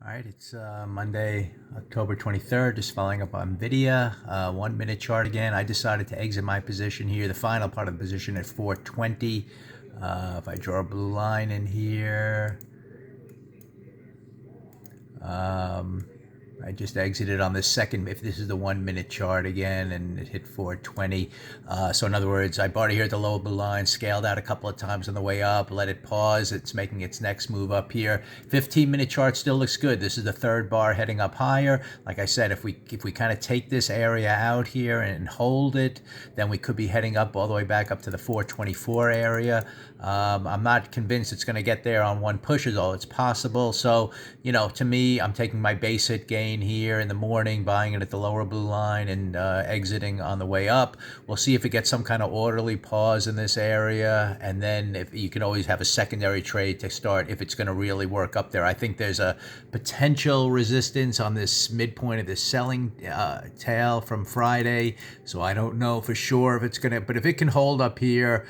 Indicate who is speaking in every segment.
Speaker 1: All right, it's Monday, October 23rd, just following up on NVDA. 1 minute chart again. I decided to exit my position here, the final part of the position at 420. If I draw a blue line in here, I just exited on the second, if this is the 1 minute chart again, and it hit 420. So in other words, I bought it here at the lower blue line, scaled out a couple of times on the way up, let it pause. It's making its next move up here. 15-minute chart still looks good. This is the third bar heading up higher. Like I said, if we kind of take this area out here and hold it, then we could be heading up all the way back up to the 424 area. I'm not convinced it's going to get there on one push, although it's possible. So, to me, I'm taking my base hit gain here in the morning, buying it at the lower blue line and exiting on the way up. We'll see if it gets some kind of orderly pause in this area, and then if you can always have a secondary trade to start if it's going to really work up there. I think there's a potential resistance on this midpoint of this selling tail from Friday, so I don't know for sure if it's going to, but if it can hold up here,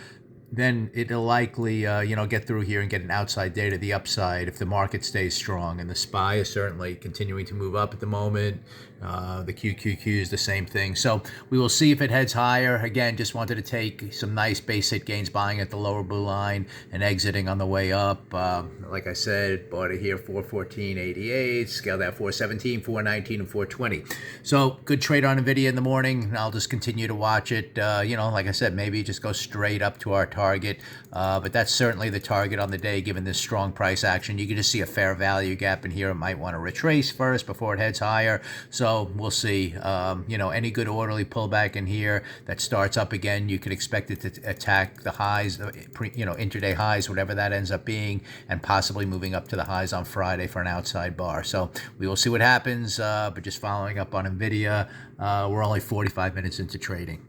Speaker 1: then it'll likely, get through here and get an outside day to the upside if the market stays strong. And the SPY is certainly continuing to move up at the moment. The QQQ is the same thing. So we will see if it heads higher. Again, just wanted to take some nice base hit gains, buying at the lower blue line and exiting on the way up. Like I said, bought it here 414.88, scaled out 417, 419, and 420. So good trade on NVIDIA in the morning. I'll just continue to watch it. Like I said, maybe just go straight up to our target, but that's certainly the target on the day given this strong price action. You can just see a fair value gap in here. It might want to retrace first before it heads higher, so we'll see. Any good orderly pullback in here that starts up again, you could expect it to attack the highs, intraday highs, whatever that ends up being, and possibly moving up to the highs on Friday for an outside bar. So we will see what happens, but just following up on NVIDIA, we're only 45 minutes into trading.